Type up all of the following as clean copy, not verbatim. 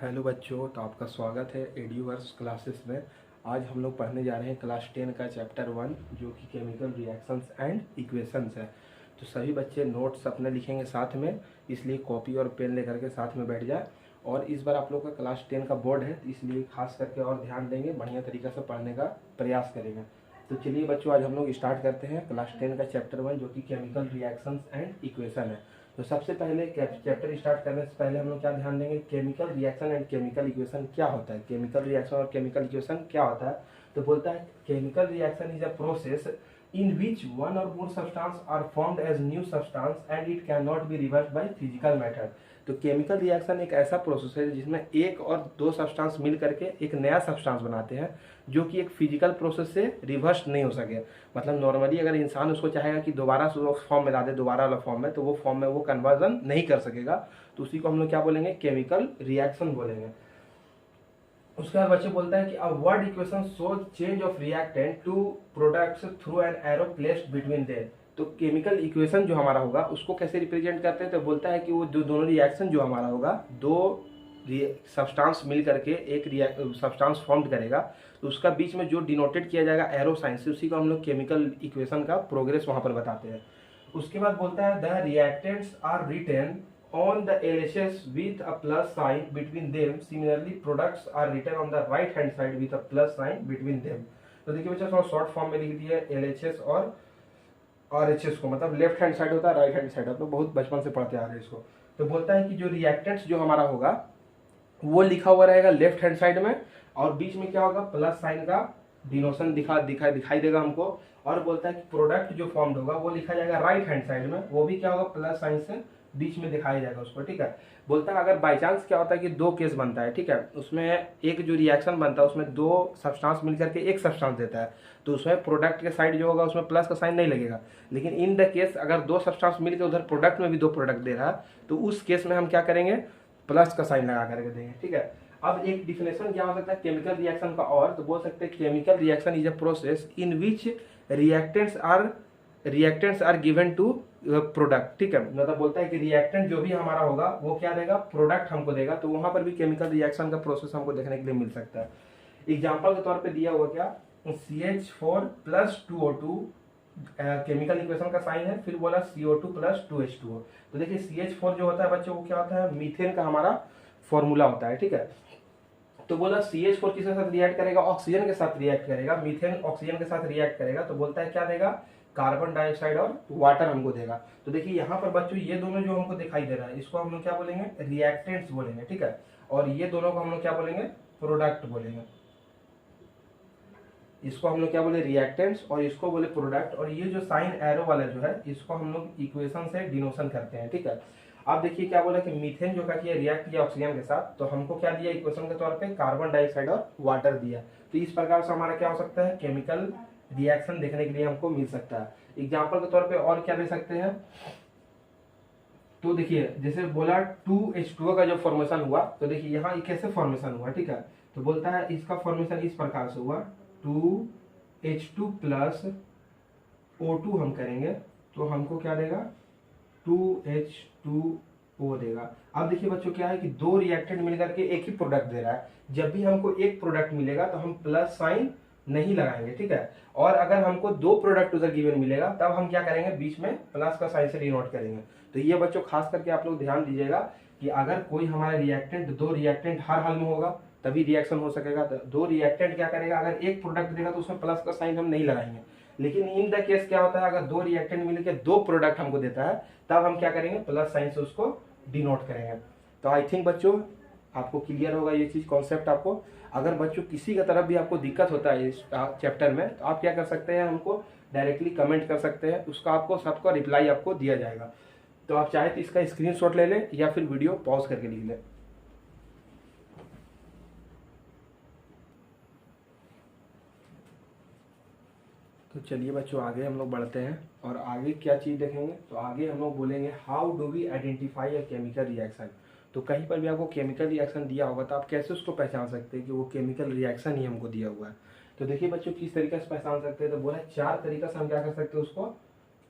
Hello बच्चों, तो आपका स्वागत है एड्यूवर्स क्लासेस में। आज हम लोग पढ़ने जा रहे हैं क्लास 10 का चैप्टर 1 जो कि केमिकल रिएक्शंस एंड इक्वेशंस है। तो सभी बच्चे नोट्स अपने लिखेंगे साथ में, इसलिए कॉपी और पेन लेकर के साथ में बैठ जाए। और इस बार आप लोग का क्लास 10 का बोर्ड है, तो इसलिए खास करके और ध्यान देंगे, बढ़िया तरीक़े से पढ़ने का प्रयास करेंगे। तो चलिए बच्चों, आज हम लोग स्टार्ट करते हैं क्लास 10 का चैप्टर 1 जो कि केमिकल रिएक्शंस एंड इक्वेशन है। तो सबसे पहले चैप्टर स्टार्ट करने से पहले हम लोग क्या ध्यान देंगे, chemical reaction and chemical equation क्या होता है। केमिकल रिएक्शन और केमिकल इक्वेशन क्या होता है, तो बोलता है chemical reaction is a process in which one or more substance are formed as new substance and it cannot be reversed by physical method। तो केमिकल रिएक्शन एक ऐसा प्रोसेस है जिसमें एक और दो सब्सटेंस मिल करके एक नया सब्सटेंस बनाते हैं जो कि एक फिजिकल प्रोसेस से रिवर्स नहीं हो सके। मतलब नॉर्मली अगर इंसान उसको चाहेगा कि दोबारा फॉर्म में ला दे, दोबारा वाला फॉर्म में, तो वो फॉर्म में वो कन्वर्जन नहीं कर सकेगा। तो उसी को हम लोग क्या बोलेंगे, केमिकल रिएक्शन बोलेंगे। उसके बाद बच्चे बोलता है कि a word equation shows change of reactant to products through an arrow placed between them. तो केमिकल इक्वेशन जो हमारा होगा उसको कैसे रिप्रेजेंट करते हैं, तो बोलता है कि वो जो दोनों रिएक्शन जो हमारा होगा, दो सब्सटेंस मिल करके एक सब्सटेंस फॉर्म करेगा, तो उसका बीच में जो डिनोटेड किया जाएगा एरो साइन से, उसी को हम लोग केमिकल इक्वेशन का प्रोग्रेस वहां पर बताते हैं। उसके बाद बोलता है the reactants are written on the LHS with a plus sign between them। Similarly products are written on the right hand side with a plus sign between them। तो देखिए बच्चा, थोड़ा शॉर्ट फॉर्म में लिख दिया LHS और RHS को, मतलब लेफ्ट हैंड साइड होता है, राइट हैंड साइड। आप लोग बहुत बचपन से पढ़ते आ रहे हैं इसको। तो बोलता है कि जो रिएक्टेंट्स जो हमारा होगा वो लिखा हुआ रहेगा लेफ्ट हैंड साइड में, और बीच में क्या होगा, प्लस साइन का डिनोशन दिखाई देगा हमको। और बोलता है कि प्रोडक्ट जो फॉर्म्ड होगा वो लिखा जाएगा राइट हैंड साइड में, वो भी क्या होगा, प्लस साइन से बीच में दिखाया जाएगा उसको। ठीक है। बोलता है अगर बाई चांस क्या होता है कि दो केस बनता है, ठीक है, उसमें एक जो रिएक्शन बनता है उसमें दो सब्सटेंस मिलकर के एक सब्सटेंस देता है, तो उसमें प्रोडक्ट के साइड जो होगा उसमें प्लस का साइन नहीं लगेगा। लेकिन इन द केस अगर दो सब्सटेंस मिलकर उधर प्रोडक्ट में भी दो प्रोडक्ट दे रहा है, तो उस केस में हम क्या करेंगे, प्लस का साइन लगा करके देंगे। ठीक है। अब एक डिफिनेशन क्या हो सकता है केमिकल रिएक्शन का, और तो बोल सकते हैं chemical reaction is a process in which reactants are given to product. ठीक है, मतलब बोलता है कि रिएक्टेंट जो भी हमारा होगा वो क्या देगा, प्रोडक्ट हमको देगा। तो वहां पर भी केमिकल रिएक्शन का प्रोसेस हमको देखने के लिए मिल सकता है। एग्जाम्पल के तौर पे दिया हुआ क्या, CH4 plus 2O2 chemical equation का साइन है, फिर बोला CO2 प्लस 2H2O। तो देखिए CH4 जो होता है बच्चों वो क्या होता है, मीथेन का हमारा फॉर्मूला होता है। ठीक है। तो बोला CH4 किसके साथ रिएक्ट करेगा, ऑक्सीजन के साथ रिएक्ट करेगा, मीथेन ऑक्सीजन के साथ रिएक्ट करेगा, तो बोलता है क्या देगा, कार्बन डाइऑक्साइड और वाटर हमको देगा। तो देखिए यहाँ पर बच्चों ये दोनों जो हमको दिखाई दे रहा है इसको हम लोग क्या बोलेंगे, रिएक्टेंट्स बोलेंगे। ठीक है। और ये दोनों को हम लोग क्या बोलेंगे, प्रोडक्ट बोलेंगे। इसको हम लोग क्या बोले, रिएक्टेंट्स, और इसको बोले प्रोडक्ट। और ये जो साइन एरो वाला जो है इसको हम लोग इक्वेशन से डिनोशन करते हैं। ठीक है। आप देखिए क्या बोला कि मीथेन जो क्या किया, रिएक्ट किया ऑक्सीजन के साथ, तो हमको क्या दिया इक्वेशन के तौर पे, कार्बन डाइऑक्साइड और वाटर दिया। तो इस प्रकार से हमारा क्या हो सकता है, केमिकल रिएक्शन देखने के लिए हमको मिल सकता है। एग्जाम्पल के तौर पे और क्या दे सकते हैं, तो देखिए जैसे बोला 2H2O का जो फॉर्मेशन हुआ, तो देखिए यहाँ कैसे फॉर्मेशन हुआ। ठीक है। तो बोलता है इसका फॉर्मेशन इस प्रकार से हुआ, 2H2 प्लस O2 हम करेंगे तो हमको क्या देगा, 2H2O देगा। अब देखिए बच्चों क्या है कि दो रिएक्टेंट मिलकर के एक ही प्रोडक्ट दे रहा है। जब भी हमको एक प्रोडक्ट मिलेगा तो हम प्लस साइन नहीं लगाएंगे। ठीक है। और अगर हमको दो प्रोडक्ट उधर गिवन मिलेगा तब हम क्या करेंगे, बीच में प्लस का साइन से डिनोट करेंगे। तो ये बच्चों खास करके आप लोग ध्यान दीजिएगा कि अगर कोई हमारा रिएक्टेंट, दो रिएक्टेंट हर हाल में होगा तभी रिएक्शन हो सकेगा। तो दो रिएक्टेंट क्या करेगा, अगर एक प्रोडक्ट देगा तो उसमें प्लस का साइन हम नहीं लगाएंगे। लेकिन इन द केस क्या होता है, अगर दो रिएक्टेंट मिलकर दो प्रोडक्ट हमको देता है तब हम क्या करेंगे, प्लस साइन से उसको डिनोट करेंगे। तो आई थिंक बच्चों आपको क्लियर होगा ये चीज, कॉन्सेप्ट आपको। अगर बच्चों किसी का तरफ भी आपको दिक्कत होता है इस चैप्टर में, तो आप क्या कर सकते हैं, हमको डायरेक्टली कमेंट कर सकते हैं, उसका आपको सबका रिप्लाई आपको दिया जाएगा। तो आप चाहे तो इसका स्क्रीनशॉट ले लें या फिर वीडियो पॉज करके लिख लें। तो चलिए बच्चों आगे हम लोग बढ़ते हैं, और आगे क्या चीज़ देखेंगे, तो आगे हम लोग बोलेंगे how do we identify a chemical reaction. तो कहीं पर भी आपको केमिकल रिएक्शन दिया होगा तो आप कैसे उसको पहचान सकते हैं कि वो केमिकल रिएक्शन ही हमको दिया हुआ है। तो देखिए बच्चों किस तरीके से पहचान सकते हैं, तो बोला चार तरीका से हम क्या कर सकते हैं, उसको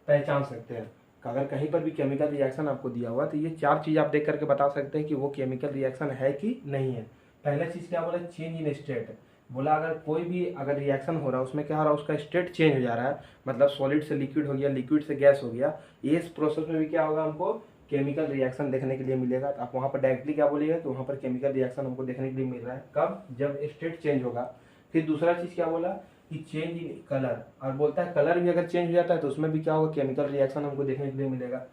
पहचान सकते हैं। अगर कहीं पर भी केमिकल रिएक्शन आपको दिया हुआ तो ये 4 चीज़ आप देख करके बता सकते हैं कि वो केमिकल रिएक्शन है कि नहीं है। पहला चीज़ क्या बोला, चेंज इन स्टेट। बोला अगर कोई भी अगर रिएक्शन हो रहा है उसमें क्या हो रहा है, उसका स्टेट चेंज हो जा रहा है, मतलब सॉलिड से लिक्विड हो गया, लिक्विड से गैस हो गया, इस प्रोसेस में भी क्या होगा, हमको केमिकल रिएक्शन देखने के लिए मिलेगा। तो आप वहाँ पर डायरेक्टली क्या बोलिएगा कि वहाँ पर केमिकल रिएक्शन हमको देखने के लिए मिल रहा है। कब, जब स्टेट चेंज होगा। फिर दूसरा चीज़ क्या बोला कि चेंज इन कलर, और बोलता है कलर भी अगर चेंज हो जाता है तो उसमें भी क्या होगा, केमिकल रिएक्शन हमको देखने के लिए मिलेगा।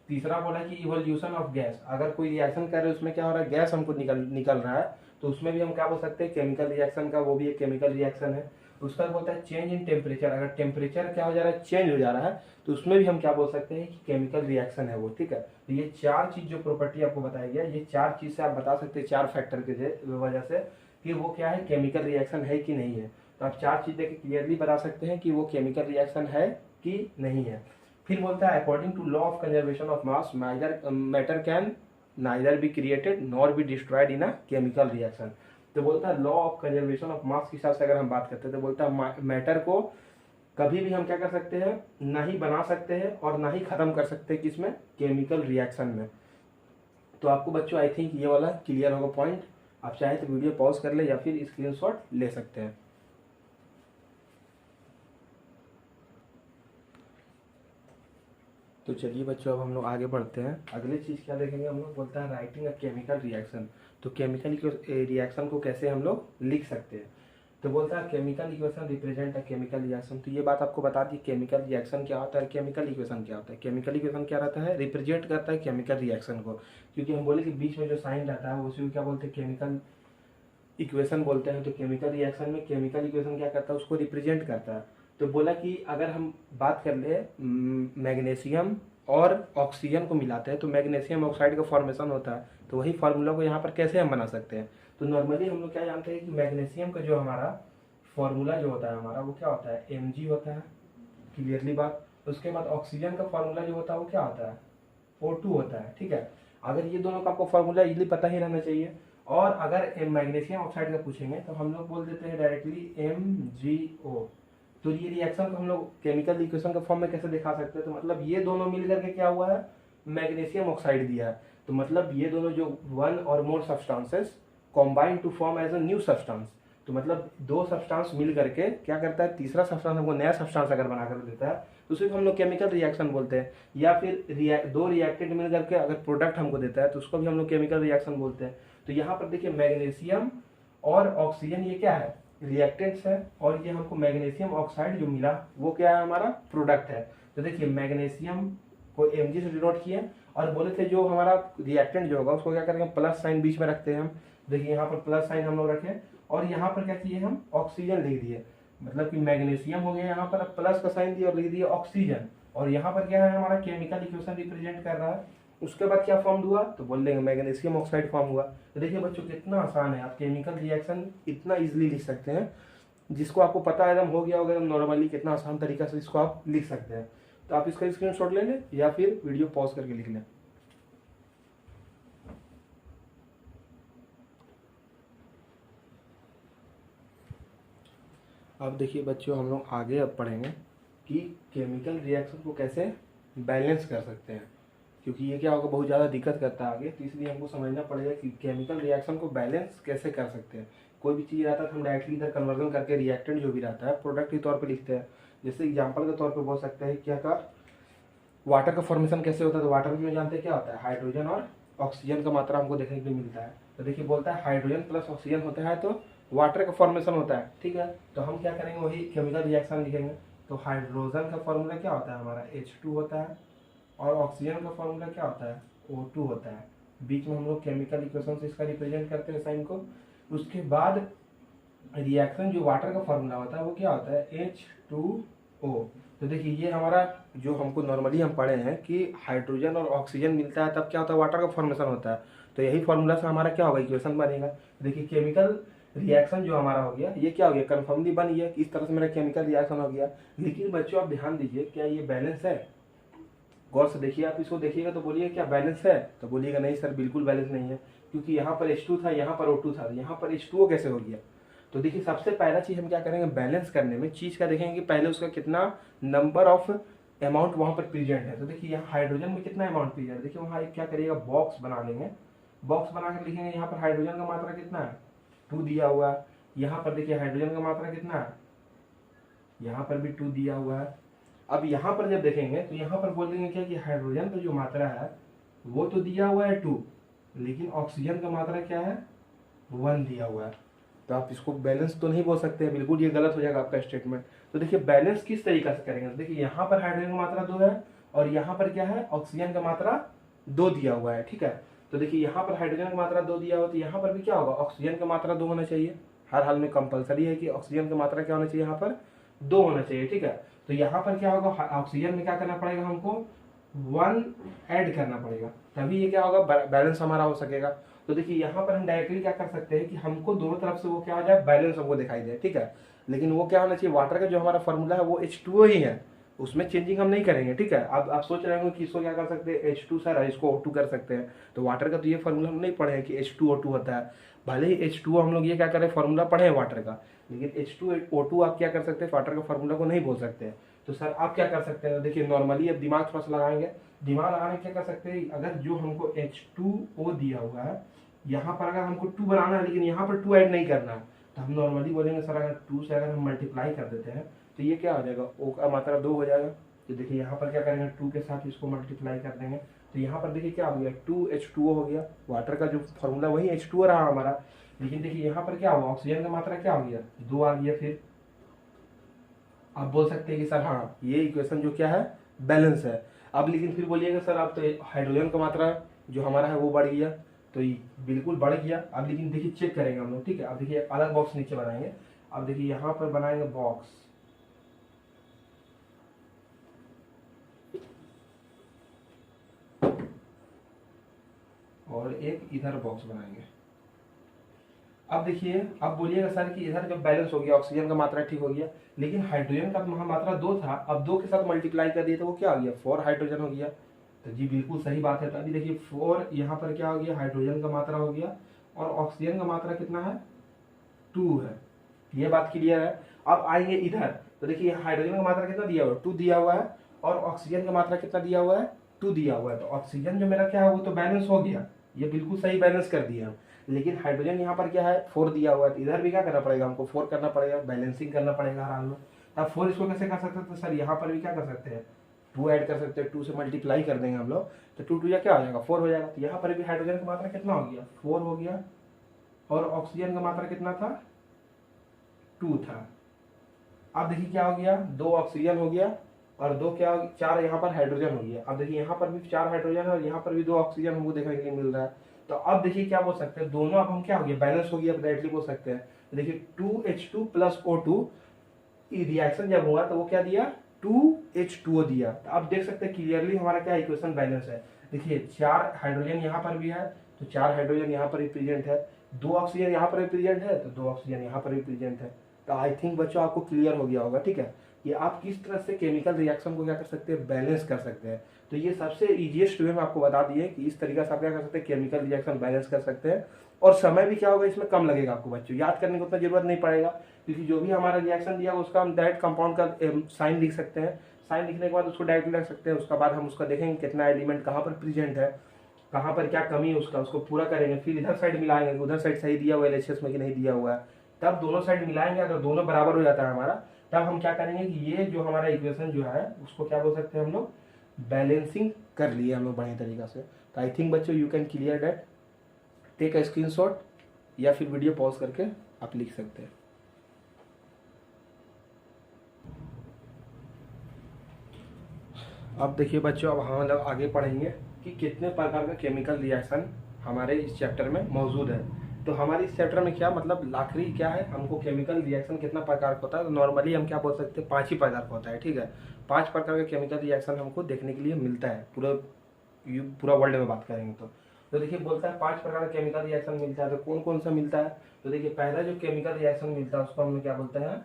तीसरा बोला कि इवोल्यूशन ऑफ गैस, अगर कोई रिएक्शन कर रहे हैं उसमें क्या हो रहा है, गैस हमको निकल रहा है, तो उसमें भी हम क्या बोल सकते हैं, केमिकल रिएक्शन का वो भी एक केमिकल रिएक्शन है। उसका बोलता है चेंज इन टेम्परेचर, अगर टेम्परेचर क्या हो जा रहा है, चेंज हो जा रहा है, तो उसमें भी हम क्या बोल सकते हैं कि केमिकल रिएक्शन है वो। ठीक है, तो ये 4 चीज जो प्रॉपर्टी आपको बताया गया, ये 4 चीज से आप बता सकते हैं, 4 फैक्टर के वजह से कि वो क्या है, केमिकल रिएक्शन है कि नहीं है। तो आप 4 चीज देख क्लियरली बता सकते हैं कि वो केमिकल रिएक्शन है कि नहीं है। फिर बोलता है according to law of conservation of mass matter can neither be created nor be destroyed in a chemical reaction. तो बोलता है law of conservation of mass के हिसाब से अगर हम बात करते हैं तो बोलता है मैटर को कभी भी हम क्या कर सकते हैं, ना ही बना सकते हैं और ना ही खत्म कर सकते हैं किसमें, केमिकल रिएक्शन में। तो आपको बच्चों आई थिंक ये वाला क्लियर होगा पॉइंट। आप चाहे तो वीडियो पॉज कर ले या फिर स्क्रीनशॉट ले सकते हैं। तो चलिए बच्चों अब हम लोग आगे बढ़ते हैं। अगली चीज़ क्या देखेंगे हम लोग, बोलता है राइटिंग अ केमिकल रिएक्शन। तो केमिकल रिएक्शन को कैसे हम लोग लिख सकते हैं। तो बोलता है chemical equation represent a chemical reaction. तो ये बात आपको बता दी, केमिकल रिएक्शन क्या होता है, केमिकल इक्वेशन क्या होता है। केमिकल इक्वेशन क्या रहता है, रिप्रेजेंट करता है केमिकल रिएक्शन को, क्योंकि हम बोले कि बीच में जो साइन रहता है उसी को क्या बोलते हैं, केमिकल इक्वेशन बोलते हैं। तो केमिकल रिएक्शन में केमिकल इक्वेशन क्या करता है, उसको रिप्रेजेंट करता है। तो बोला कि अगर हम बात कर ले मैग्नीशियम और ऑक्सीजन को मिलाते हैं तो मैग्नीशियम ऑक्साइड का फॉर्मेशन होता है, तो वही फार्मूला को यहाँ पर कैसे हम बना सकते हैं। तो नॉर्मली हम लोग क्या जानते हैं कि मैग्नीशियम का जो हमारा फॉर्मूला जो होता है हमारा, वो क्या होता है, Mg होता है, क्लियरली बात। उसके बाद ऑक्सीजन का फॉर्मूला जो होता है वो क्या होता है, O2 होता है। ठीक है, अगर ये दोनों का आपको फॉर्मूला इजीली पता ही रहना चाहिए। और अगर मैग्नीशियम ऑक्साइड का पूछेंगे तो हम लोग बोल देते हैं डायरेक्टली MgO। तो ये रिएक्शन को हम लोग केमिकल इक्वेशन के फॉर्म में कैसे दिखा सकते हैं, तो मतलब ये दोनों मिल करके क्या हुआ है, मैग्नीशियम ऑक्साइड दिया है। तो मतलब ये दोनों जो वन और more substances combine to form as a new substance. तो मतलब 2 सब्सटेंस मिल करके क्या करता है, तीसरा सब्सटेंस हमको नया सब्सटेंस अगर बना कर देता है तो उसे हम लोग केमिकल रिएक्शन बोलते हैं। या फिर 2 रिएक्टेंट मिल करके अगर प्रोडक्ट हमको देता है तो उसको भी हम लोग केमिकल रिएक्शन बोलते हैं। तो यहाँ पर देखिए मैग्नीशियम और ऑक्सीजन ये क्या है, रिएक्टेंट्स है, और ये हमको मैग्नीशियम ऑक्साइड जो मिला वो क्या है, हमारा प्रोडक्ट है। तो देखिए मैग्नीशियम को Mg से डिनोट किए और बोले थे जो हमारा रिएक्टेंट जो होगा उसको क्या करेंगे, प्लस साइन बीच में रखते हैं हम। देखिए यहाँ पर प्लस साइन हम लोग रखे और यहाँ पर क्या किए हम, ऑक्सीजन लिख दिए। मतलब कि मैग्नीशियम हो गया, यहाँ पर प्लस का साइन दिया और लिख दिया ऑक्सीजन। और यहाँ पर क्या है, हमारा केमिकल इक्वेशन रिप्रेजेंट कर रहा है। उसके बाद क्या फॉर्म हुआ, तो बोल देंगे मैग्नीशियम ऑक्साइड फॉर्म हुआ। तो देखिए बच्चों कितना आसान है, आप केमिकल रिएक्शन इतना इजीली लिख सकते हैं, जिसको आपको पता एकदम हो गया होगा नॉर्मली, कितना आसान तरीका से इसको आप लिख सकते हैं। तो आप इसका स्क्रीनशॉट ले लें या फिर वीडियो पॉज करके लिख लें। अब देखिए बच्चों हम लोग आगे अब पढ़ेंगे कि केमिकल रिएक्शन को कैसे बैलेंस कर सकते हैं, क्योंकि ये क्या होगा, बहुत ज़्यादा दिक्कत करता है आगे। तो इसलिए हमको समझना पड़ेगा कि केमिकल रिएक्शन को बैलेंस कैसे कर सकते हैं। कोई भी चीज़ रहता है तो हम डायरेक्टली इधर कन्वर्जन करके रिएक्टेंट जो भी रहता है प्रोडक्ट के तौर पे लिखते हैं। जैसे एग्जांपल के तौर पे बोल सकते हैं क्या का, वाटर का फॉर्मेशन कैसे होता है। तो वाटर में जानते हैं क्या होता है, हाइड्रोजन और ऑक्सीजन का मात्रा हमको देखने के लिए मिलता है। तो देखिए बोलता है हाइड्रोजन प्लस ऑक्सीजन होता है तो वाटर का फॉर्मेशन होता है। ठीक है, तो हम क्या करेंगे, वही केमिकल रिएक्शन लिखेंगे। तो हाइड्रोजन का फॉर्मूला क्या होता है हमारा, H2 होता है, और ऑक्सीजन का फॉर्मूला क्या होता है, O2 होता है। बीच में हम लोग केमिकल इक्वेशन से इसका रिप्रेजेंट करते हैं साइन को। उसके बाद रिएक्शन जो वाटर का फॉर्मूला होता है वो क्या होता है, H2O। तो देखिए ये हमारा जो हमको नॉर्मली हम पढ़े हैं कि हाइड्रोजन और ऑक्सीजन मिलता है तब क्या होता है, वाटर का फॉर्मेशन होता है। तो यही फॉर्मूला से हमारा क्या होगा, इक्वेशन बनेगा। देखिए केमिकल रिएक्शन जो हमारा हो गया ये क्या हो गया, कन्फर्मली बन गया कि इस तरह से मेरा केमिकल रिएक्शन हो गया। लेकिन बच्चों आप ध्यान दीजिए, क्या ये बैलेंस है, गौर से देखिए। आप इसको देखिएगा तो बोलिए क्या बैलेंस है, तो बोलिएगा नहीं सर बिल्कुल बैलेंस नहीं है, क्योंकि यहाँ पर H2 था, यहाँ पर O2 था, यहाँ पर H2O कैसे हो गया। तो देखिए सबसे पहला चीज हम क्या करेंगे बैलेंस करने में, चीज का देखेंगे कि पहले उसका कितना नंबर ऑफ अमाउंट वहाँ पर प्रेजेंट है। तो देखिए यहाँ हाइड्रोजन में कितना अमाउंट प्रेजेंट है, देखिए वहाँ एक क्या करिएगा बॉक्स बना लेंगे, बॉक्स बनाकर लिखेंगे यहाँ पर हाइड्रोजन का मात्रा कितना है 2 दिया हुआ है। यहाँ पर देखिए हाइड्रोजन का मात्रा कितना है, यहाँ पर भी 2 दिया हुआ है। अब यहाँ पर जब देखेंगे तो यहाँ पर बोलेंगे क्या कि हाइड्रोजन का जो मात्रा है वो तो दिया हुआ है 2, लेकिन ऑक्सीजन का मात्रा क्या है 1 दिया हुआ है। तो आप इसको बैलेंस तो नहीं बोल सकते, बिल्कुल ये गलत हो जाएगा आपका स्टेटमेंट। तो देखिए बैलेंस किस तरीके से करेंगे, तो देखिए यहाँ पर हाइड्रोजन का मात्रा 2 है और यहाँ पर क्या है ऑक्सीजन का मात्रा 2 दिया हुआ है, ठीक है। तो देखिए यहाँ पर हाइड्रोजन का मात्रा 2 दिया हुआ, तो यहाँ पर भी क्या होगा ऑक्सीजन का मात्रा 2 होना चाहिए। हर हाल में कंपलसरी है कि ऑक्सीजन का मात्रा क्या होना चाहिए, यहाँ पर 2 होना चाहिए, ठीक है। तो यहाँ पर क्या होगा ऑक्सीजन में क्या करना पड़ेगा हमको 1 ऐड करना पड़ेगा, तभी ये क्या होगा बैलेंस हमारा हो सकेगा। तो देखिए यहाँ पर हम डायरेक्टली क्या कर सकते हैं कि हमको दोनों तरफ से वो क्या हो जाए बैलेंस हमको दिखाई दे, ठीक है। लेकिन वो क्या होना चाहिए वाटर का जो हमारा फॉर्मूला है वो H2O ही है, उसमें चेंजिंग हम नहीं करेंगे, ठीक है। अब आप सोच रहे होंगे कि इसको क्या कर सकते हैं H2 सर इसको O2 कर सकते हैं, तो वाटर का तो ये फॉर्मूला हम नहीं पढ़े हैं कि H2O2 होता है। भले ही H2O हम लोग ये क्या करें फॉर्मूला पढ़े हैं वाटर का, लेकिन H2O2 आप क्या कर सकते हैं वाटर का फॉर्मूला को नहीं बोल सकते हैं। तो सर आप क्या कर सकते हैं, देखिए नॉर्मली अब दिमाग थोड़ा सा लगाएंगे, दिमाग लगाने क्या कर सकते हैं अगर जो हमको H2O दिया हुआ है यहाँ पर अगर हमको 2 बनाना है लेकिन यहाँ पर 2 ऐड नहीं करना है, तो हम नॉर्मली बोलेंगे सर अगर 2 से अगर हम मल्टीप्लाई कर देते हैं तो ये क्या हो जाएगा O का मात्रा 2 हो जाएगा। तो देखिए यहाँ पर क्या करेंगे 2 के साथ इसको मल्टीप्लाई कर देंगे, तो यहाँ पर देखिए क्या हो गया 2H2O हो गया। वाटर का जो फॉर्मूला वही H2O रहा हमारा, लेकिन देखिए यहाँ पर क्या हुआ ऑक्सीजन का मात्रा क्या हो गया 2 आ गया। फिर आप बोल सकते हैं कि सर हाँ ये इक्वेशन जो क्या है बैलेंस है। अब लेकिन फिर बोलिएगा सर आप तो हाइड्रोजन का मात्रा जो हमारा है वो बढ़ गया, तो ये बिल्कुल बढ़ गया। अब लेकिन देखिए चेक करेंगे हम लोग, ठीक है। अब देखिए अलग बॉक्स नीचे बनाएंगे, अब देखिए यहाँ पर बनाएंगे बॉक्स, और एक इधर बॉक्स बनाएंगे। अब देखिए अब बोलिएगा सर कि इधर जब बैलेंस हो गया ऑक्सीजन का मात्रा ठीक हो गया, लेकिन हाइड्रोजन का मात्रा 2 था, अब 2 के साथ मल्टीप्लाई कर दिए तो वो क्या हो गया 4 हाइड्रोजन हो गया। तो जी बिल्कुल सही बात है। तो अभी देखिए 4 यहाँ पर क्या हो गया हाइड्रोजन का मात्रा हो गया और ऑक्सीजन का मात्रा कितना है 2 है, ये बात क्लियर है। अब आएंगे इधर, तो देखिए हाइड्रोजन का मात्रा कितना दिया हुआ है 2 दिया हुआ है और ऑक्सीजन का मात्रा कितना दिया हुआ है 2 दिया हुआ है। तो ऑक्सीजन जो मेरा क्या है वो तो बैलेंस हो गया, ये बिल्कुल सही बैलेंस कर दिया हम। लेकिन हाइड्रोजन यहाँ पर क्या है 4 दिया हुआ है, तो इधर भी क्या करना पड़ेगा हमको 4 करना पड़ेगा, बैलेंसिंग करना पड़ेगा हर हाल में। अब 4 इसको कैसे कर सकते हैं, तो सर यहाँ पर भी क्या कर सकते हैं 2 ऐड कर सकते हैं, 2 से मल्टीप्लाई कर देंगे हम लोग, तो 2 2 या क्या हो जाएगा 4 हो जाएगा। तो यहाँ पर भी हाइड्रोजन का मात्रा कितना हो गया 4 हो गया और ऑक्सीजन का मात्रा कितना था 2 था। अब देखिए क्या हो गया 2 ऑक्सीजन हो गया और 2 क्या 4 यहाँ पर हाइड्रोजन हो गया। अब देखिए यहाँ पर भी 4 हाइड्रोजन है और यहाँ पर भी 2 ऑक्सीजन हमको देखने के लिए मिल रहा है। तो अब देखिए क्या बोल सकते हैं दोनों अब हम क्या हो गया बैलेंस हो गया, अब डायरेक्टली बोल सकते हैं। तो देखिए 2H2 प्लस O2 रिएक्शन जब हुआ तो वो क्या दिया 2H2O दिया। तो आप देख सकते हैं क्लियरली हमारा क्या इक्वेशन बैलेंस है। देखिए 4 हाइड्रोजन यहाँ पर भी है तो 4 हाइड्रोजन यहाँ पर भी प्रेजेंट है, 2 ऑक्सीजन यहाँ पर भी प्रेजेंट है तो 2 ऑक्सीजन यहाँ पर भी प्रेजेंट है। तो आई थिंक बच्चों आपको क्लियर हो गया होगा, ठीक है, कि आप किस तरह से केमिकल रिएक्शन को क्या कर सकते हैं बैलेंस कर सकते हैं। तो ये सबसे इजीएस्ट वे में आपको बता दिए कि इस तरीके से आप क्या कर सकते हैं केमिकल रिएक्शन बैलेंस कर सकते हैं, और समय भी क्या होगा इसमें कम लगेगा आपको बच्चों, याद करने की उतना जरूरत नहीं पड़ेगा, क्योंकि जो भी हमारा रिएक्शन दिया उसका हम डायरेक्ट कंपाउंड का साइन लिख सकते हैं, साइन लिखने के बाद उसको डायरेक्ट लिख सकते हैं, उसका बाद हम उसका देखेंगे कितना एलिमेंट कहाँ पर प्रेजेंट है, कहाँ पर क्या कमी है उसको पूरा करेंगे, फिर इधर साइड मिलाएंगे उधर साइड सही दिया हुआ है LHS में कि नहीं दिया हुआ है, तब दोनों साइड मिलाएंगे, अगर दोनों बराबर हो जाता है हमारा, तब हम क्या करेंगे कि ये जो हमारा इक्वेशन जो है उसको क्या बोल सकते हैं हम लोग बैलेंसिंग कर लिए हम लोग बढ़िया तरीका से। तो आई थिंक बच्चों you can clear that, take a screenshot या फिर वीडियो पॉज करके आप लिख सकते हैं। अब देखिए बच्चों अब हम लोग आगे पढ़ेंगे कि कितने प्रकार का केमिकल रिएक्शन हमारे इस चैप्टर में मौजूद है। तो हमारे इस चैप्टर में क्या मतलब आखिरी क्या है, हमको केमिकल रिएक्शन कितना प्रकार का होता है, तो नॉर्मली हम क्या बोल सकते हैं 5 ही प्रकार का होता है, ठीक है। 5 प्रकार का केमिकल रिएक्शन हमको देखने के लिए मिलता है पूरा वर्ल्ड में बात करेंगे तो देखिए बोलता है 5 प्रकार का केमिकल रिएक्शन मिलता है। तो कौन कौन सा मिलता है, तो देखिए पहला जो केमिकल रिएक्शन मिलता है उसको हम क्या बोलते हैं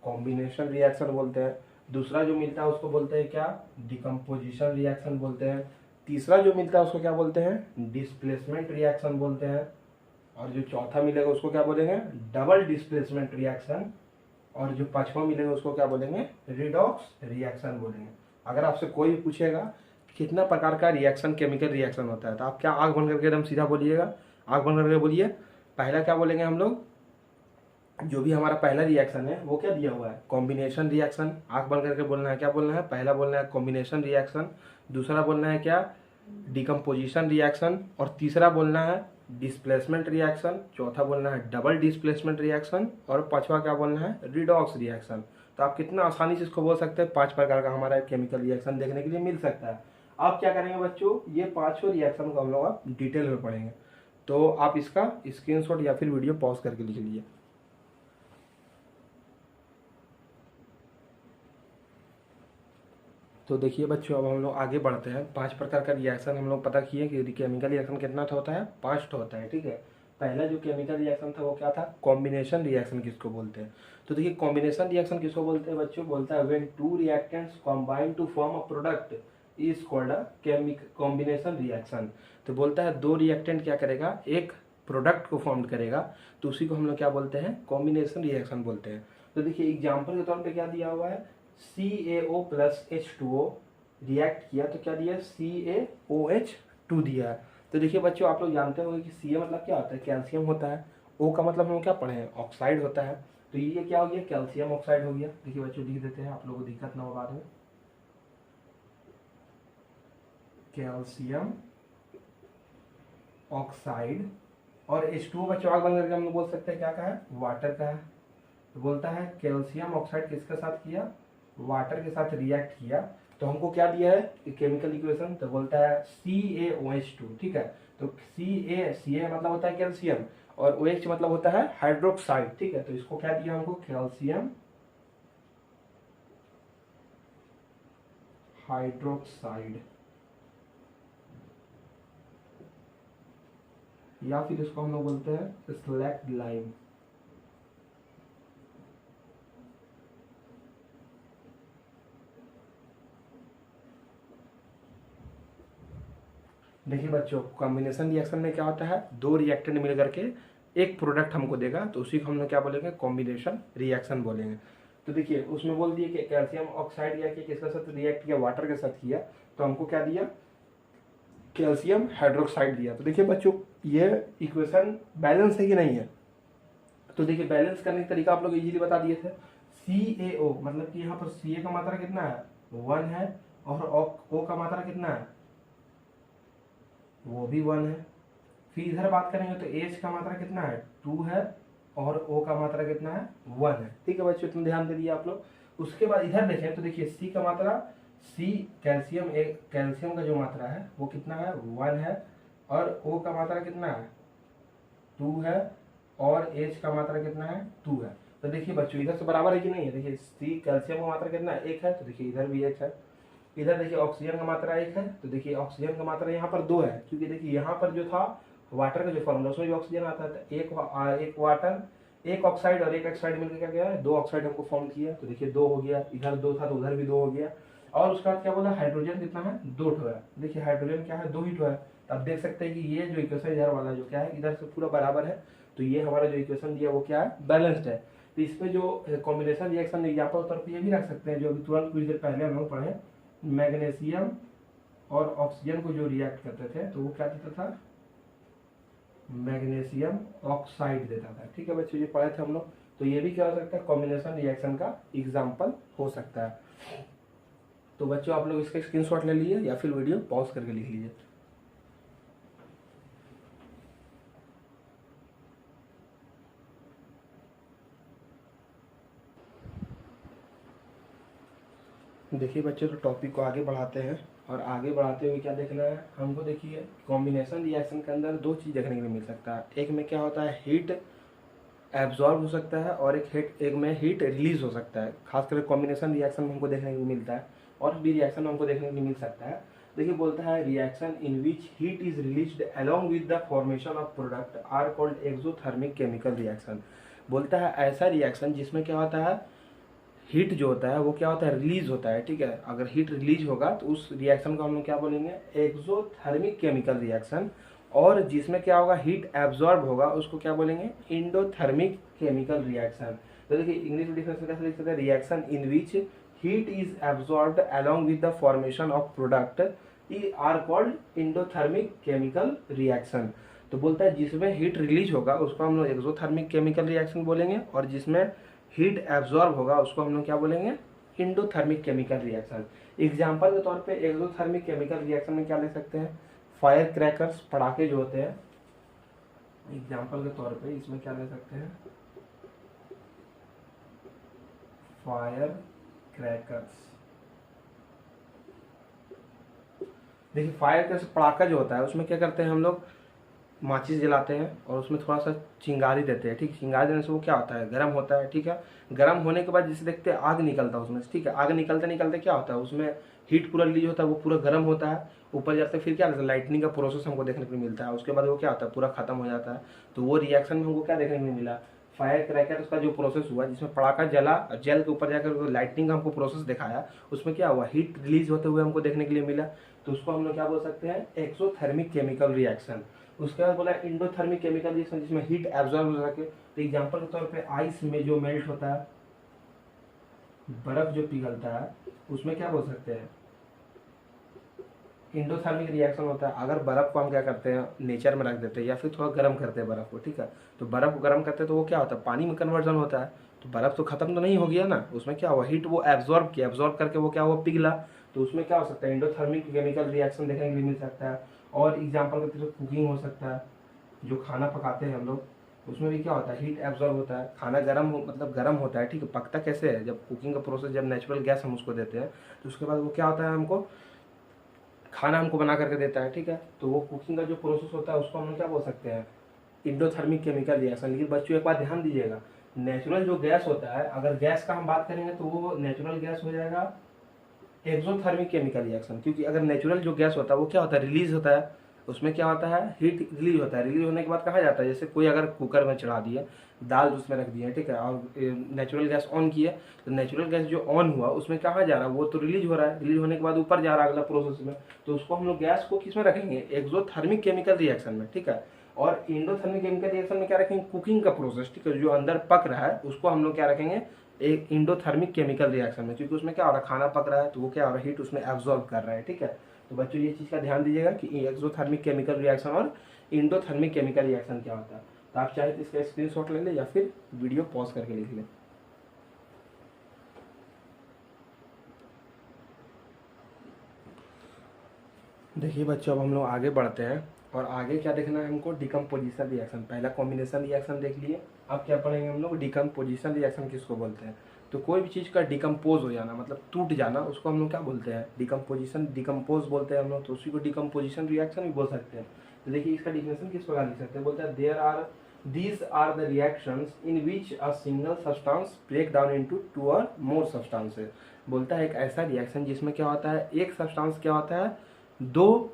कॉम्बिनेशन रिएक्शन बोलते हैं। दूसरा जो मिलता है उसको बोलते हैं क्या डिकम्पोजिशन रिएक्शन बोलते हैं। तीसरा जो मिलता है उसको क्या बोलते हैं डिस्प्लेसमेंट रिएक्शन बोलते हैं। और जो चौथा मिलेगा उसको क्या बोलेंगे डबल डिस्प्लेसमेंट रिएक्शन। और जो 5वां मिलेगा उसको क्या बोलेंगे रिडॉक्स रिएक्शन बोलेंगे। अगर आपसे कोई भी पूछेगा कितना प्रकार का रिएक्शन केमिकल रिएक्शन होता है, तो आप क्या आंख बंद करके एकदम सीधा बोलिएगा, आंख बंद करके बोलिए। पहला क्या बोलेंगे हम लोग, जो भी हमारा पहला रिएक्शन है वो क्या दिया हुआ है, कॉम्बिनेशन रिएक्शन। आंख बंद करके बोलना है, क्या बोलना है, पहला बोलना है कॉम्बिनेशन रिएक्शन, दूसरा बोलना है क्या, डिकम्पोजिशन रिएक्शन, और तीसरा बोलना है डिस्प्लेसमेंट रिएक्शन, चौथा बोलना है डबल डिस्प्लेसमेंट रिएक्शन, और पांचवा क्या बोलना है, रिडॉक्स रिएक्शन। तो आप कितना आसानी से इसको बोल सकते हैं, 5 प्रकार का हमारा केमिकल रिएक्शन देखने के लिए मिल सकता है। आप क्या करेंगे बच्चों, ये पांचों रिएक्शन को हम लोग आप डिटेल में पढ़ेंगे, तो आप इसका स्क्रीनशॉट या फिर वीडियो पॉज करके लिख लीजिए। तो देखिए बच्चों, अब हम लोग आगे बढ़ते हैं। 5 प्रकार का रिएक्शन हम लोग पता किए कि केमिकल रिएक्शन कितना होता है, 5 होता है, ठीक है। पहला जो केमिकल रिएक्शन था वो क्या था, कॉम्बिनेशन रिएक्शन किसको बोलते हैं। तो देखिए कॉम्बिनेशन रिएक्शन किसको बोलते हैं बच्चों, बोलता है when two reactants combine to form a product is called a combination reaction. तो बोलता है दो रिएक्टेंट क्या करेगा, एक प्रोडक्ट को फॉर्म करेगा, तो उसी को हम लोग क्या बोलते हैं, कॉम्बिनेशन रिएक्शन बोलते हैं। तो देखिए एग्जाम्पल के तौर पर क्या दिया हुआ है, CaO प्लस H2O रिएक्ट किया तो क्या दिया, CaOH2 दिया है। तो देखिए बच्चों, आप लोग जानते होंगे कि Ca मतलब क्या होता है, कैल्शियम होता है, O का मतलब हम क्या पढ़े हैं, ऑक्साइड होता है। तो ये क्या हो गया, कैल्शियम ऑक्साइड हो गया। देखिए बच्चों लिख देते हैं, आप लोगों को दिक्कत ना हो बाद में, कैल्शियम ऑक्साइड। और H2O बच्चों आग बंद करके हम लोग बोल सकते हैं क्या का है, वाटर का है। तो बोलता है कैल्शियम ऑक्साइड किसके साथ किया, वाटर के साथ रिएक्ट किया, तो हमको क्या दिया है केमिकल इक्वेशन, तो बोलता है CaOH2, ठीक है। तो Ca मतलब होता है कैल्शियम, और OH मतलब होता है हाइड्रोक्साइड, ठीक है। तो इसको क्या दिया हमको, कैल्शियम हाइड्रोक्साइड, या फिर इसको हम लोग बोलते हैं स्लैक्ड लाइम। देखिए बच्चों, कॉम्बिनेशन रिएक्शन में क्या होता है, दो रिएक्टेंट मिल करके एक प्रोडक्ट हमको देगा, तो उसी को हम लोग क्या बोलेंगे, कॉम्बिनेशन रिएक्शन बोलेंगे। तो देखिए उसमें बोल दिए कि कैल्शियम ऑक्साइड या कि किसके साथ रिएक्ट किया, वाटर के साथ किया, तो हमको क्या दिया, कैल्शियम हाइड्रोक्साइड दिया। तो देखिए बच्चों, ये इक्वेशन बैलेंस है कि नहीं है, तो देखिए बैलेंस करने का तरीका आप लोग इजीली बता दिए थे। CaO मतलब कि यहाँ पर Ca का मात्रा कितना है, 1 है, और O का मात्रा कितना है, वो भी 1 है। फिर इधर बात करेंगे तो H का मात्रा कितना है, 2 है, और O का मात्रा कितना है, 1 है, ठीक है बच्चों, इतना ध्यान दे दिए आप लोग। उसके बाद इधर देखें तो देखिए C का मात्रा, C कैल्शियम का जो मात्रा है वो कितना है, 1 है, और O का मात्रा कितना है, 2 है, और H का मात्रा कितना है, 2 है। तो देखिए बच्चों इधर से बराबर है कि नहीं है, देखिए C कैल्शियम का मात्रा कितना है, 1 है, तो देखिए इधर भी 1 है। इधर देखिए ऑक्सीजन का मात्रा 1 है, तो देखिए ऑक्सीजन का मात्रा यहाँ पर 2 है, क्योंकि देखिए यहाँ पर जो था वाटर का जो फॉर्मूला उसमें भी ऑक्सीजन आता है, तो एक वाटर, एक ऑक्साइड और एक ऑक्साइड मिलकर क्या गया है, 2 ऑक्साइड हमको फॉर्म किया, तो देखिए 2 हो गया, इधर 2 था तो उधर भी 2 हो गया। और उसके बाद क्या बोला, हाइड्रोजन कितना है, 2 ठो है, देखिए हाइड्रोजन क्या है, 2 ही ठो है। तो आप देख सकते हैं कि ये जो इक्वेशन इधर वाला जो क्या है, इधर से पूरा बराबर है, तो ये हमारा जो इक्वेशन दिया वो क्या है, बैलेंस्ड है। तो इसमें जो कॉम्बिनेशन रिएक्शन एग्जाम्पल तौर पर ये भी रख सकते हैं, जो अभी तुरंत कुछ देर पहले हम लोग पढ़े, मैग्नीशियम और ऑक्सीजन को जो रिएक्ट करते थे तो वो क्या देता था, मैग्नीशियम ऑक्साइड देता था, ठीक है बच्चों, ये पढ़े थे हम लोग। तो ये भी क्या हो सकता है, कॉम्बिनेशन रिएक्शन का एग्जाम्पल हो सकता है। तो बच्चों आप लोग इसका स्क्रीनशॉट ले लीजिए या फिर वीडियो पॉज करके लिख लीजिए। देखिए बच्चों, तो टॉपिक को आगे बढ़ाते हैं, और आगे बढ़ाते हुए क्या देखना है हमको, देखिए कॉम्बिनेशन रिएक्शन के अंदर 2 चीज़ देखने के लिए मिल सकता है। एक में क्या होता है, हीट एब्जॉर्ब हो सकता है, और एक में हीट रिलीज हो सकता है। खासकर कॉम्बिनेशन रिएक्शन में हमको देखने को मिलता है, और भी रिएक्शन में हमको देखने को मिल सकता है। देखिए बोलता है reaction in which heat is released along with the formation of product are called exothermic chemical reaction. बोलता है ऐसा रिएक्शन जिसमें क्या होता है, हीट जो होता है वो क्या होता है, रिलीज होता है, ठीक है। अगर हीट रिलीज होगा तो उस रिएक्शन को हम लोग क्या बोलेंगे, एक्सोथर्मिक केमिकल रिएक्शन। और जिसमें क्या होगा, हीट एब्जॉर्ब होगा, उसको क्या बोलेंगे, इंडोथर्मिक केमिकल रिएक्शन। तो देखिए इंग्लिश में डिफरेंस कैसे लिख सकते हैं, reaction in which heat is absorbed along with the formation of product are called endothermic chemical reaction। तो बोलता है जिसमें हीट रिलीज होगा उसको हम लोग एक्सोथर्मिक केमिकल रिएक्शन बोलेंगे, और जिसमें हीट एब्जॉर्ब होगा उसको हम लोग क्या बोलेंगे, इंडोथर्मिक केमिकल रिएक्शन। एग्जाम्पल के तौर पे एक्सोथर्मिक केमिकल रिएक्शन में क्या ले सकते हैं, फायर क्रैकर्स, पटाखे जो होते हैं, एग्जाम्पल के तौर पे इसमें क्या ले सकते हैं, फायर क्रैकर्स। देखिए फायर क्रैकर्स पटाखा जो होता है उसमें क्या करते हैं हम लोग, माचिस जलाते हैं और उसमें थोड़ा सा चिंगारी देते हैं, ठीक है। चिंगारी देने से वो क्या होता है, गर्म होता है, ठीक है। गर्म होने के बाद जिसे देखते हैं आग निकलता है उसमें, ठीक है। आग निकलते निकलते क्या होता है, उसमें हीट पूरा रिलीज होता है, वो पूरा गर्म होता है, ऊपर जाते फिर क्या होता है, लाइटनिंग का प्रोसेस हमको देखने को मिलता है। उसके बाद वो क्या होता है, पूरा खत्म हो जाता है। तो वो रिएक्शन में हमको क्या देखने को मिला, फायर क्रैकर का जो प्रोसेस हुआ, जिसमें पटाखा जला, जल के ऊपर जाकर लाइटनिंग का हमको प्रोसेस दिखाया, उसमें क्या हुआ, हीट रिलीज होते हुए हमको देखने के लिए मिला। तो उसको हम लोग क्या बोल सकते हैं, एक्सोथर्मिक केमिकल रिएक्शन। उसके बाद बोला इंडोथर्मिक केमिकल रिएक्शन, जिसमें हीट एब्जॉर्ब हो सके। तो एग्जांपल के तौर पे आइस में जो मेल्ट होता है, बर्फ जो पिघलता है, उसमें क्या बोल सकते हैं, इंडोथर्मिक रिएक्शन होता है। अगर बर्फ को हम क्या करते हैं, नेचर में रख देते हैं या फिर थोड़ा गर्म करते हैं बर्फ को, ठीक है। तो बर्फ को गर्म करते हैं तो वो क्या होता है, पानी में कन्वर्जन होता है। तो बर्फ तो खत्म तो नहीं हो गया ना, उसमें क्या हुआ, हीट वो एब्जॉर्ब किया, एब्जॉर्ब करके वो क्या हुआ, पिघला। तो उसमें क्या हो सकता है, इंडोथर्मिक केमिकल रिएक्शन देखने के लिए मिल सकता है। और एग्जाम्पल के तौर पर कुकिंग हो सकता है, जो खाना पकाते हैं हम लोग, उसमें भी क्या होता है, हीट एब्जॉर्ब होता है, खाना गर्म मतलब गर्म होता है, ठीक है। पकता कैसे है, जब कुकिंग का प्रोसेस, जब नेचुरल गैस हम उसको देते हैं तो उसके बाद वो क्या होता है, हमको खाना हमको बना करके देता है, ठीक है। तो वो कुकिंग का जो प्रोसेस होता है उसको हम क्या बोल सकते हैं, इंडोथर्मिक केमिकल रिएक्शन। लेकिन बच्चों एक बात ध्यान दीजिएगा, नेचुरल जो गैस होता है, अगर गैस का हम बात करेंगे तो वो नेचुरल गैस हो जाएगा एक्सोथर्मिक केमिकल रिएक्शन। क्योंकि अगर नेचुरल जो गैस होता है वो क्या होता है, रिलीज होता है, उसमें क्या होता है, हीट रिलीज होता है। रिलीज होने के बाद कहाँ जाता है, जैसे कोई अगर कुकर में चढ़ा दिए, दाल उसमें रख दिए, ठीक है, और नेचुरल गैस ऑन किए, तो नेचुरल गैस जो ऑन हुआ उसमें कहाँ जा रहा है, वो तो रिलीज हो रहा है, रिलीज होने के बाद ऊपर जा रहा है अगला प्रोसेस में। तो उसको हम लोग गैस को किस में रखेंगे, एक्सोथर्मिक केमिकल रिएक्शन में, ठीक है। और इंडोथर्मिक केमिकल रिएक्शन में क्या रखेंगे, कुकिंग का प्रोसेस, ठीक है, जो अंदर पक रहा है उसको हम लोग क्या रखेंगे, एक इंडोथर्मिक केमिकल रिएक्शन में। क्योंकि उसमें क्या हो रहा है, खाना पक रहा है तो वो क्या हो रहा है, हीट उसमें एब्जॉर्ब कर रहा है, ठीक है। तो बच्चों ये चीज़ का ध्यान दीजिएगा कि एक्सोथर्मिक केमिकल रिएक्शन और इंडोथर्मिक केमिकल रिएक्शन क्या होता है। तो आप चाहे तो इसका स्क्रीनशॉट ले लें या फिर वीडियो पॉज करके लिख लें। देखिए बच्चों, अब हम लोग आगे बढ़ते हैं और आगे क्या देखना है हमको, डिकम्पोजिशन रिएक्शन। पहला कॉम्बिनेशन रिएक्शन देख लिए, अब क्या पढ़ेंगे हम लोग, डिकम्पोजिशन रिएक्शन किसको बोलते हैं। तो कोई भी चीज़ का डिकम्पोज हो जाना, मतलब टूट जाना, उसको हम लोग क्या बोलते हैं, डिकम्पोजिशन, डिकम्पोज बोलते हैं हम लोग। तो उसी को डिकम्पोजिशन रिएक्शन भी बोल सकते हैं। तो देखिए इसका डिफिनेशन किस प्रकार लिख सकते हैं, बोलते हैं these are the reactions in which a single substance break down into two or more substances। बोलता है एक ऐसा रिएक्शन जिसमें क्या होता है, एक सब्सटेंस क्या होता है, दो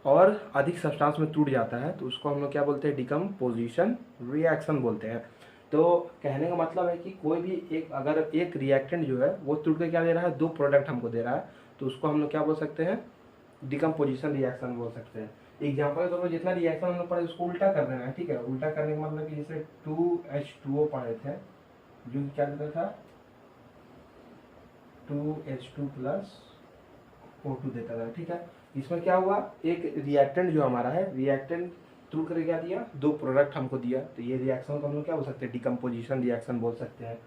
और अधिक सब्सटेंस में टूट जाता है, तो उसको हम लोग क्या बोलते हैं, डिकम्पोजिशन रिएक्शन बोलते हैं। तो कहने का मतलब है कि कोई भी एक, अगर एक रिएक्टेंट जो है वो टूट के क्या दे रहा है, दो प्रोडक्ट हमको दे रहा है, तो उसको हम लोग क्या बोल सकते हैं, डिकम्पोजिशन रिएक्शन बोल सकते हैं। एग्जाम्पल के तौर पर जितना रिएक्शन हम लोग पढ़े उसको उल्टा कर देना है, ठीक है। उल्टा करने का मतलब कि जैसे 2H2O पढ़े थे, जो क्या देता था, 2H2 प्लस O2 देता था, ठीक है। इसमें क्या हुआ, एक रिएक्टेंट जो हमारा है, रिएक्टेंट टूट कर क्या दिया, दो प्रोडक्ट हमको दिया। तो ये रिएक्शन को हम लोग क्या बोल सकते हैं, डिकम्पोजिशन रिएक्शन बोल सकते हैं।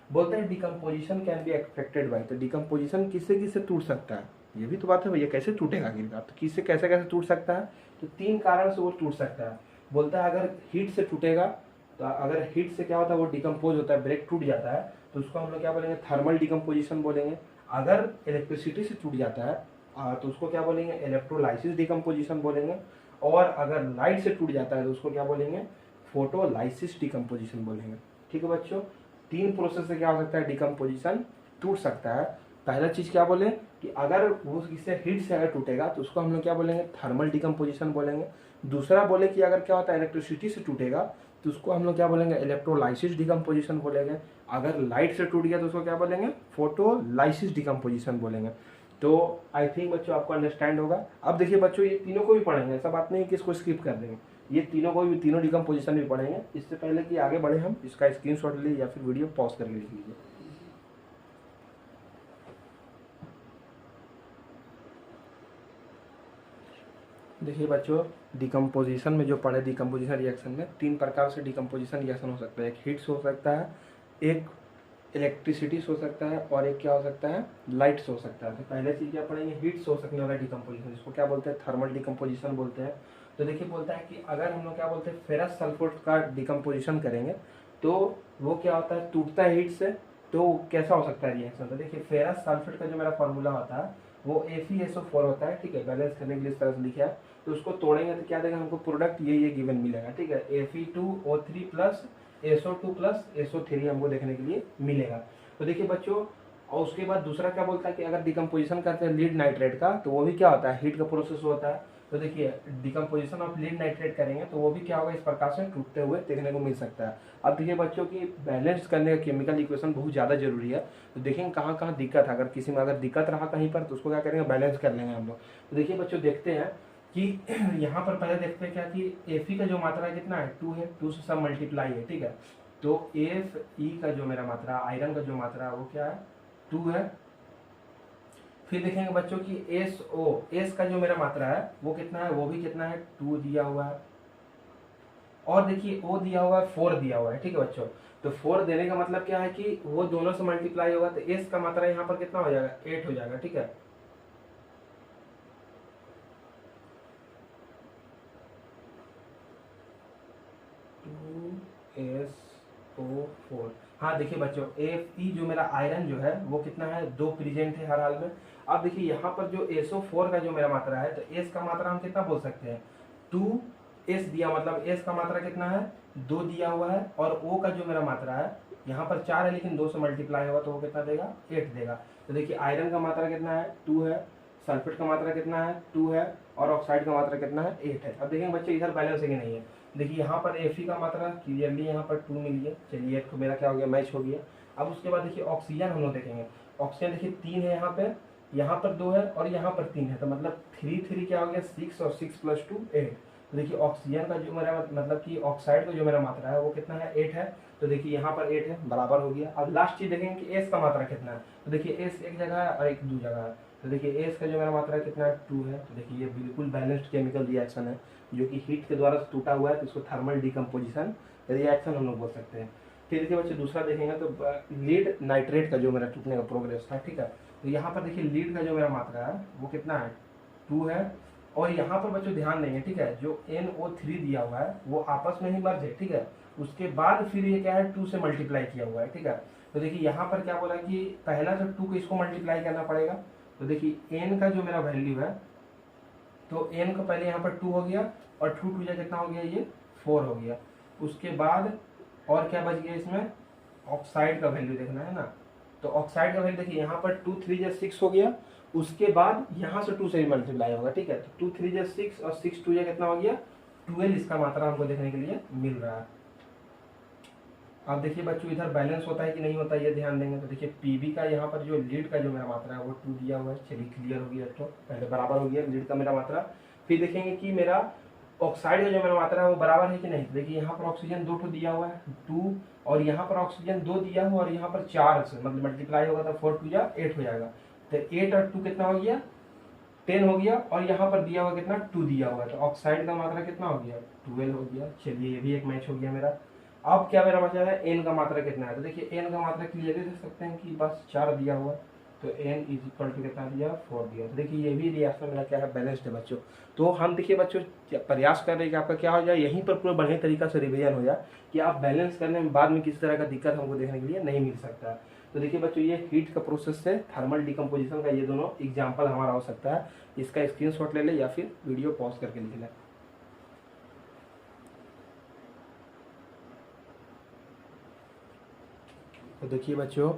बोलते हैं decomposition can be expected bye. तो डिकम्पोजिशन किससे किससे टूट सकता है, ये भी तो बात है भैया, कैसे टूटेगा आखिरकार, तो किससे कैसे कैसे टूट सकता है। तो तीन कारण से वो टूट सकता है। बोलता है अगर हीट से टूटेगा, तो अगर हीट से क्या होता है, वो डिकम्पोज होता है, ब्रेक टूट जाता है, तो उसको हम लोग क्या बोलेंगे, थर्मल डिकम्पोजिशन बोलेंगे। अगर इलेक्ट्रिसिटी से टूट जाता है तो उसको क्या बोलेंगे, इलेक्ट्रोलाइसिस डिकम्पोजिशन बोलेंगे। और अगर लाइट से टूट जाता है तो उसको क्या बोलेंगे, फोटोलाइसिस डिकम्पोजिशन बोलेंगे, ठीक है बच्चों। तीन प्रोसेस से क्या हो सकता है, डिकम्पोजिशन टूट सकता है। पहला चीज क्या बोले कि अगर वो इससे हीट से अगर टूटेगा तो उसको हम लोग क्या बोलेंगे, थर्मल डिकम्पोजिशन बोलेंगे। दूसरा बोले कि अगर क्या होता है, इलेक्ट्रिसिटी से टूटेगा तो उसको हम लोग क्या बोलेंगे, इलेक्ट्रोलाइसिस डिकम्पोजिशन बोलेंगे। अगर लाइट से टूट गया तो उसको क्या बोलेंगे, फोटोलाइसिस डिकम्पोजिशन बोलेंगे। तो आई थिंक बच्चों आपको अंडरस्टैंड होगा। अब देखिए बच्चों, ये तीनों को भी पढ़ेंगे, ऐसा बात नहीं कि इसको स्किप कर देंगे, ये तीनों को भी, तीनों डिकम्पोजिशन भी पढ़ेंगे। इससे पहले कि आगे बढ़े हम, इसका स्क्रीनशॉट ले या फिर वीडियो पॉज करके लिख लीजिए। देखिए बच्चों, डिकम्पोजिशन में जो पढ़े, डिकम्पोजिशन रिएक्शन में 3 प्रकार से डिकम्पोजिशन रिएक्शन हो सकता है। एक हीट से हो सकता है, एक इलेक्ट्रिसिटी से हो सकता है, और एक क्या हो सकता है, लाइट से हो सकता है। तो पहले चीज़ क्या पढ़ेंगे, हीट से हो सकने वाला डिकम्पोजिशन, इसको क्या बोलते हैं, थर्मल डिकम्पोजिशन बोलते हैं। तो देखिए बोलता है कि अगर हम लोग क्या बोलते हैं, फेरस सल्फेट का डिकम्पोजिशन करेंगे तो वो क्या होता है, टूटता है हीट से। तो कैसा हो सकता है रिएक्शन, तो देखिए फेरस सल्फेट का जो मेरा फॉर्मूला होता है वो FeSO4 होता है, ठीक है। बैलेंस करने के लिए इस तरह से लिखा है। तो उसको तोड़ेंगे तो क्या देगा हमको, प्रोडक्ट ये गिवन मिलेगा, ठीक है। Fe2O3 plus SO2 plus SO3 हमको देखने के लिए मिलेगा। तो देखिए बच्चों, और उसके बाद दूसरा क्या बोलता है कि अगर डिकम्पोजिशन करते हैं लीड नाइट्रेट का, तो वो भी क्या होता है, हीट का प्रोसेस होता है। तो देखिए डिकम्पोजिशन ऑफ लीड नाइट्रेट करेंगे तो वो भी क्या होगा, इस प्रकार से टूटते हुए देखने को मिल सकता है। अब देखिए बच्चों की बैलेंस करने का केमिकल इक्वेशन बहुत ज़्यादा जरूरी है। तो देखेंगे कहाँ कहाँ दिक्कत है, अगर किसी में अगर दिक्कत रहा कहीं पर तो उसको क्या करेंगे, बैलेंस कर लेंगे हम लोग। तो देखिए बच्चों देखते हैं कि यहाँ पर पहले देखते हैं क्या कि Fe का जो मात्रा है कितना है, 2 है, 2 से सब मल्टीप्लाई है, ठीक है। तो Fe का जो मेरा मात्रा, आयरन का जो मात्रा है वो क्या है, 2 है। फिर देखेंगे बच्चों की एस का जो मेरा मात्रा है वो कितना है, वो भी कितना है, 2 दिया हुआ है। और देखिए O दिया हुआ है, 4 दिया हुआ है, ठीक है बच्चों। तो 4 देने का मतलब क्या है कि वो दोनों से मल्टीप्लाई होगा, तो एस का मात्रा यहाँ पर कितना हो जाएगा, 8 हो जाएगा, ठीक है। SO4। हाँ देखिए बच्चों, Fe जो मेरा आयरन जो है वो कितना है, 2 प्रेजेंट है हर हाल में। अब देखिए यहाँ पर जो SO4 का जो मेरा मात्रा है, तो S का मात्रा हम कितना बोल सकते हैं, 2S दिया, मतलब S का मात्रा कितना है, 2 दिया हुआ है। और O का जो मेरा मात्रा है यहाँ पर 4 है, लेकिन 2 से मल्टीप्लाई होगा तो वो कितना देगा, 8 देगा। तो देखिए आयरन का मात्रा कितना है, 2 है, सल्फेट का मात्रा कितना है, 2 है, और ऑक्साइड का मात्रा कितना है, 8 है। अब देखेंगे बच्चे इधर बैलेंस है कि नहीं है। देखिए यहाँ पर Fe का मात्रा क्लियरली यहाँ पर 2 मिल गया, चलिए एक तो मेरा क्या हो गया, मैच हो गया। अब उसके बाद देखिए ऑक्सीजन हम लोग देखेंगे। ऑक्सीजन देखिए 3 है यहाँ पर 2 है, और यहाँ पर 3 है, तो मतलब 3 क्या हो गया, 6, और 6 + 2 8। तो देखिए ऑक्सीजन का जो मेरा मतलब कि ऑक्साइड का जो मेरा मात्रा है वो कितना है, 8 है। तो देखिए यहाँ पर 8 है, बराबर हो गया। अब लास्ट चीज देखेंगे कि एस का मात्रा कितना है। तो देखिए एस एक जगह है और एक दो जगह है। तो देखिए एस का जो मेरा मात्रा कितना है, 2 है। तो देखिए ये बिल्कुल बैलेंस्ड केमिकल रिएक्शन है, जो कि हीट के द्वारा टूटा हुआ है, तो इसको थर्मल डिकम्पोजिशन रिएक्शन हम लोग बोल सकते हैं। फिर देखिए बच्चे दूसरा देखेंगे तो लीड नाइट्रेट का जो मेरा टूटने का प्रोग्रेस था, ठीक है। तो यहाँ पर देखिए लीड का जो मेरा मात्रा है वो कितना है, 2 है। और यहाँ पर बच्चों ध्यान देंगे, ठीक है, जो NO3 दिया हुआ है वो आपस में ही मर्ज है, ठीक है। उसके बाद फिर ये क्या है, 2 से मल्टीप्लाई किया हुआ है, ठीक है। तो देखिए यहाँ पर क्या बोला कि पहला जो 2 को इसको मल्टीप्लाई करना पड़ेगा। तो देखिए n का जो मेरा वैल्यू है, तो n का पहले यहाँ पर 2 हो गया, और 2 2 कितना हो गया, ये 4 हो गया। उसके बाद और क्या बच गया इसमें, ऑक्साइड का वैल्यू देखना है ना। तो ऑक्साइड का वैल्यू देखिए यहाँ पर 2 3 6 हो गया। उसके बाद यहाँ से 2 से भी मल्टीप्लाई होगा, ठीक है। तो 2 3 6 और 6 2 कितना हो गया, 12। इसका मात्रा हमको देखने के लिए मिल रहा है। अब देखिए बच्चों इधर बैलेंस होता है कि नहीं होता है, ये ध्यान देंगे। तो देखिए पीबी का यहाँ पर जो लीड का जो मेरा मात्रा है वो 2 दिया हुआ है, चलिए क्लियर हो गया, तो पहले बराबर हो गया लीड का मेरा मात्रा। फिर देखेंगे कि मेरा ऑक्साइड का जो मेरा मात्रा है वो बराबर है कि नहीं। देखिए यहाँ पर ऑक्सीजन 2 दिया हुआ है, 2, और यहाँ पर ऑक्सीजन 2 दिया हुआ, और यहाँ पर 4 से मतलब मल्टीप्लाई होगा तो 4 2 8 हो जाएगा। तो 8 और 2 कितना हो गया, 10 हो गया। और यहाँ पर दिया हुआ कितना, 2 दिया हुआ है, तो ऑक्साइड का मात्रा कितना हो गया, 12 हो गया। चलिए ये भी एक मैच हो गया मेरा। अब क्या मेरा बचा है, एन का मात्रा कितना है। तो देखिए एन का मात्रा क्लियरली देख सकते हैं कि बस 4 दिया हुआ, तो n = कितना दिया, 4 दिया। तो देखिए ये भी रिएक्शन मेरा क्या है, बैलेंस्ड है बच्चों। तो हम देखिए बच्चों प्रयास कर रहे हैं कि आपका क्या हो जाए, यहीं पर पूरा बढ़िया तरीका से रिवीजन हो जाए, कि आप बैलेंस करने में बाद में किसी तरह का दिक्कत हमको देखने के लिए नहीं मिल सकता है। तो देखिए बच्चों ये हीट का प्रोसेस से थर्मल डिकम्पोजिशन का ये दोनों एग्जाम्पल हमारा हो सकता है। इसका स्क्रीनशॉट ले ले या फिर वीडियो पॉज करके लिख लें। तो देखिए बच्चों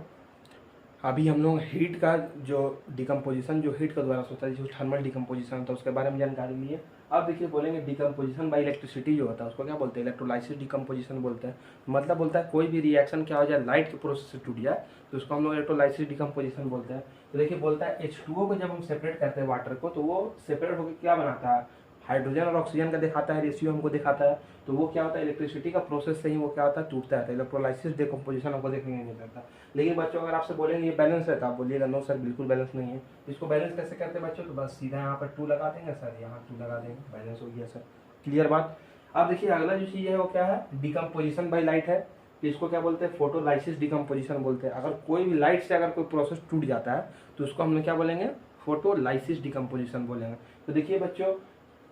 अभी हम लोग हीट का जो डिकम्पोजिशन जो हीट का द्वारा होता है, जो थर्मल डिकम्पोजिशन होता है, उसके बारे में जानकारी लिए। अब देखिए बोलेंगे डिकम्पोजिशन बाय इलेक्ट्रिसिटी जो होता है उसको क्या बोलते हैं, इलेक्ट्रोलाइसिस डिकम्पोजिशन बोलते हैं। मतलब बोलता है कोई भी रिएक्शन क्या हो जाए, लाइट के प्रोसेस से टूट जाए, तो उसको हम लोग इलेक्ट्रोलाइसिस डिकम्पोजिशन बोलते हैं। तो देखिए बोलता है H2O को जब हम सेपरेट करते हैं वाटर को, तो वो सेपरेट होकर क्या बनाता है, हाइड्रोजन और ऑक्सीजन का दिखाता है रेशियो हमको दिखाता है, तो वो क्या होता है इलेक्ट्रिसिटी का प्रोसेस से ही वो क्या होता है टूटता है, इलेक्ट्रोलाइसिस डिकम्पोजिशन हमको देखने नहीं मिलता। लेकिन बच्चों अगर आपसे बोलेंगे ये बैलेंस है तो आप बोलिएगा नो सर बिल्कुल बैलेंस नहीं है। इसको बैलेंस कैसे करते हैं बच्चों, तो बस सीधा यहाँ पर 2 लगा देंगे सर, यहाँ 2 लगा देंगे, बैलेंस हो गया सर। क्लियर बात। अब देखिए अगला जो चीज़ है वो क्या है, डिकम्पोजिशन बाई लाइट है। इसको क्या बोलते हैं, फोटोलाइसिस डिकम्पोजिशन बोलते हैं। अगर कोई भी लाइट से अगर कोई प्रोसेस टूट जाता है तो उसको हम लोग क्या बोलेंगे, फोटोलाइसिस डिकम्पोजिशन बोलेंगे। तो देखिए बच्चों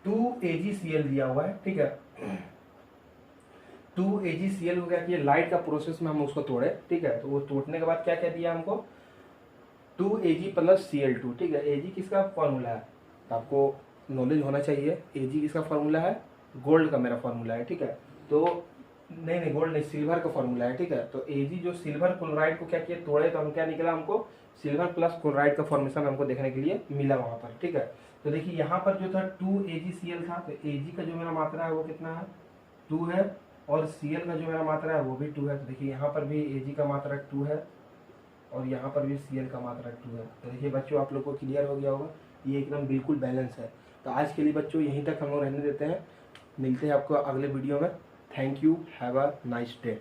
2AgCl दिया हुआ है, ठीक है, 2AgCl हो गया कि लाइट का प्रोसेस में हम उसको तोड़े, ठीक है, तो वो तोड़ने के बाद क्या क्या दिया हमको, 2Ag + Cl2, ठीक है। Ag किसका फॉर्मूला है, तो आपको नॉलेज होना चाहिए। Ag किसका फॉर्मूला है, गोल्ड का मेरा फॉर्मूला है, ठीक है। तो नहीं गोल्ड नहीं, सिल्वर का फॉर्मूला है, ठीक है। तो Ag जो सिल्वर क्लोराइड को क्या किया, तोड़े, तो हम क्या निकला, हमको सिल्वर प्लस क्लोराइड का फॉर्मेशन हमको देखने के लिए मिला वहाँ पर, ठीक है। तो देखिए यहाँ पर जो था 2AgCl था, तो Ag का जो मेरा मात्रा है वो कितना है, 2 है, और Cl का जो मेरा मात्रा है वो भी 2 है। तो देखिए यहाँ पर भी Ag का मात्रा 2 है और यहाँ पर भी Cl का मात्रा 2 है। तो देखिए बच्चों आप लोग को क्लियर हो गया होगा, ये एकदम बिल्कुल बैलेंस है। तो आज के लिए बच्चों यहीं तक हम लोग रहने देते हैं, मिलते हैं आपको अगले वीडियो में। Thank you, have a nice day.